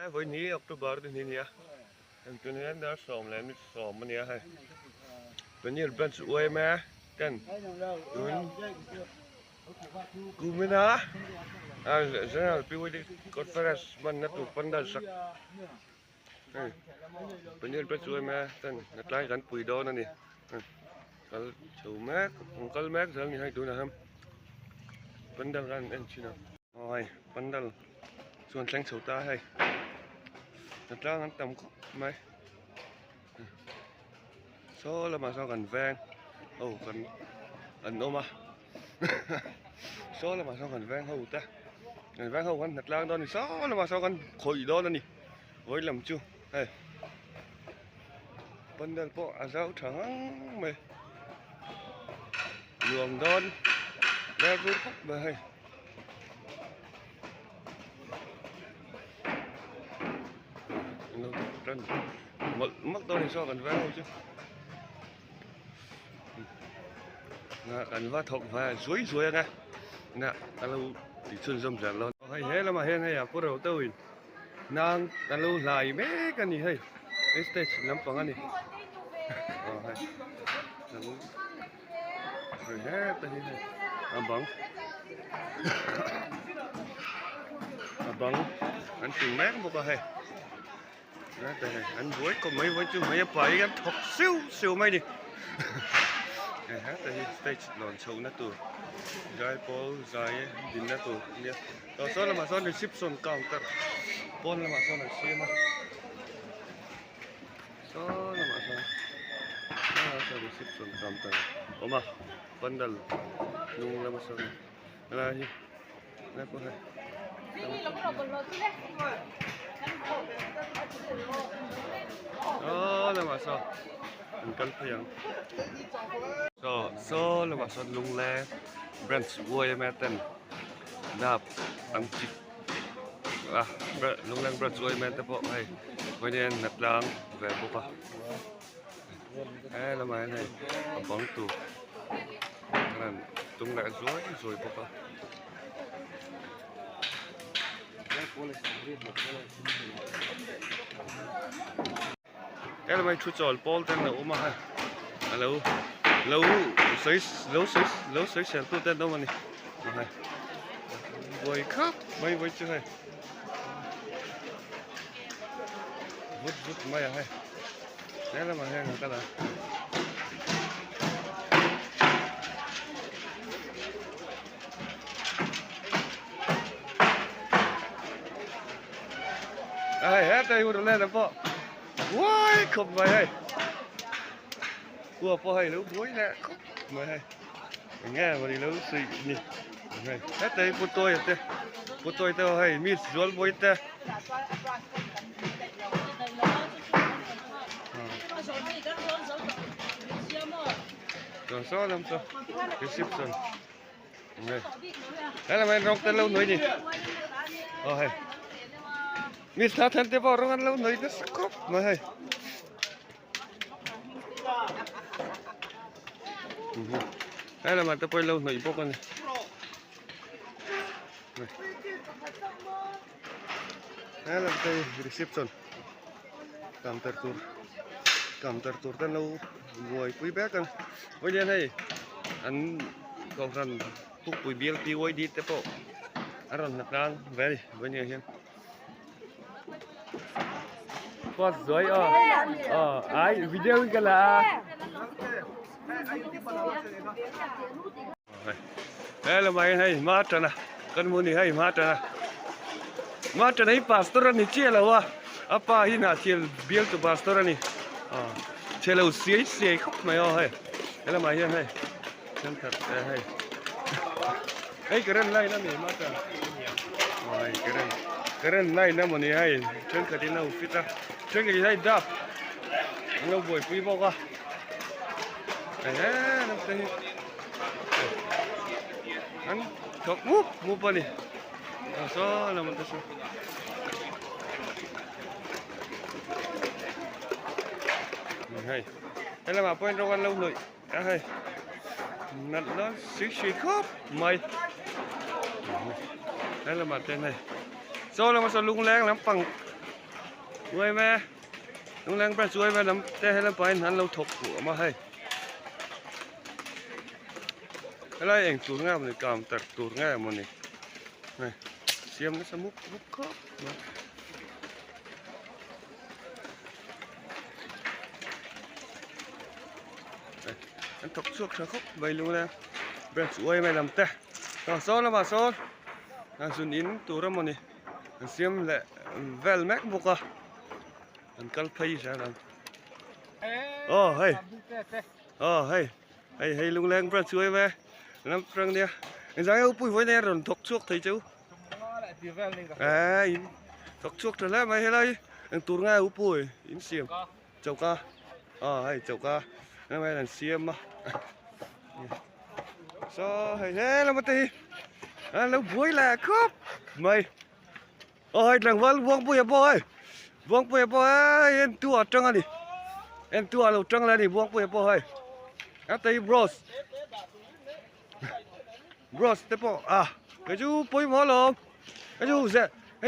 với ní October thì ní nhá em tôi nên đã sớm làm đi sớm mà nhá hay tôi nhìn bên suối mà cần cú mới đó sẽ là piu đi cột phải mình nó tụt phân đợt sắc tôi nhìn bên suối mà cần nó lại gắn bụi đó nè kalau cuma kalau mek sang hai tu naham pandal kan en china oi pandal suan sang sầu ta hay thật ra anh tầm mấy số là mà sao gần vang gần gần ôm à số là mà sao gần vang hầu ta gần vang hầu anh thật ra đó thì số là mà sao gần khối đó nè với làm chưa hay pandal po azau trắng mày luồng đón ra vui khóc về hay mất tôi thì sao cần vẽ không chứ cần vẽ thọc và suối nghe nè alo thì xuân dâm dần luôn hay thế là mà hay à có đầu tôi nàng alo lại mấy cái gì hay stage lắm bằng anh đi hay rồi hết đây này bằng anh tìm mát một cái hay đây này anh vui có mấy với chứ mấy phải anh thọc siêu mấy đi hết đây stage lòn sâu nát tù dài po dài din nát tù nha đó số là mà số được ship son counter pon là mà số là xem mà số là mà số được ship son counter oma pandal nung là mà số là gì nát po hay là mà sao mình cần phải ăn so là mà sao lung le brand suối mà tên đạp ăn chip lung le brand suối mà tên bộ hay với nên nát lang về bộ pa là mà này bóng tủ là tung lại rồi bộ pa cái là mày chui chòi ball tên là ôm mà hay lâu sấy xem tôi tên đâu mà này vui khóc mấy với chứ hay vút mấy à hay cái là mà hay người ta là hết đây udah lên po woi không mày hay po hay lú muối nè không mày hay nghe mà đi lú xì nhỉ hết đây po tôi tao hay mít rốn muối ta rồi số làm sao cái ship rồi đây là mày rong tên lâu nữa nhỉ hay mít thắt thân tế bào rong lâu nữa nó sốc mày hay đây là mà tôi quay lâu nổi bốc con này đây là cái reception counter tour tan lâu ngồi quý bé con với nhân hay anh còn rằng phúc quý biếng tiêu quay đi tiếp bộ anh còn nạp đang về đi với nhiều hiền có rồi ai video cái là đây là mày hay mát rồi nè con muốn đi hay mát rồi nè pastor này chia là wa apa hina chia biếng từ pastor này chia là xí khóc mày hay đây là mày hay chân thật hay ấy cái rần này nó mày mát rồi cái rần này nó mày hay chân cái nào fit ra chân cái này đáp nó buổi quý bao cả nó thấy anh chọc múp vào đi số là mình ta hay đây là mà quen trong ăn lâu rồi hay nó xí khớp mày đây là mà trên này số là mà sao lung leng lắm Uy mẹ nung lang pra chuối mẹ làm tê hay là phải hắn lâu thục của mà hay cái này anh tụt ngay mình cầm tạt tụt ngay mà này xem nó sẽ múc múc khóc anh thọc suốt thằng khóc vậy luôn nè bên chuối mẹ làm tê rồi son là bà son anh xuân in tụt ra mà xem lại vel mẹ bốc à anh cần phải sao làm hey hey hey hey lung lang pra chuối mẹ làm prang dia anh giải упui với nè rồi thọc suốt thấy chú in thọc suốt rồi lấy mày hay lấy anh tụt ngay упui in xiêm chậu ca hay chậu ca nó mày là xiêm mà so hay thế là mất đi lâu buổi là cướp mày ôi lần vuông bùi bò ơi em tua trăng đi em tua lâu trăng là đi vuông bùi bò ơi à tay bros tepo cái chú bùi mỏ lồng cái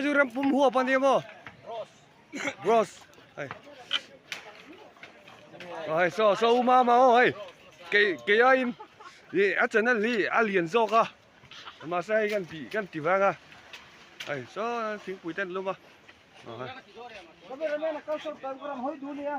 chú ram pum hua pan đi mỏ bros rồi so uma mà ơi cái anh đi à chân anh đi liền zo cả mà sai gan tì vang à ai so tiếng bùi tên luôn mà Kami naman nakasal kan kurang hoy dunia.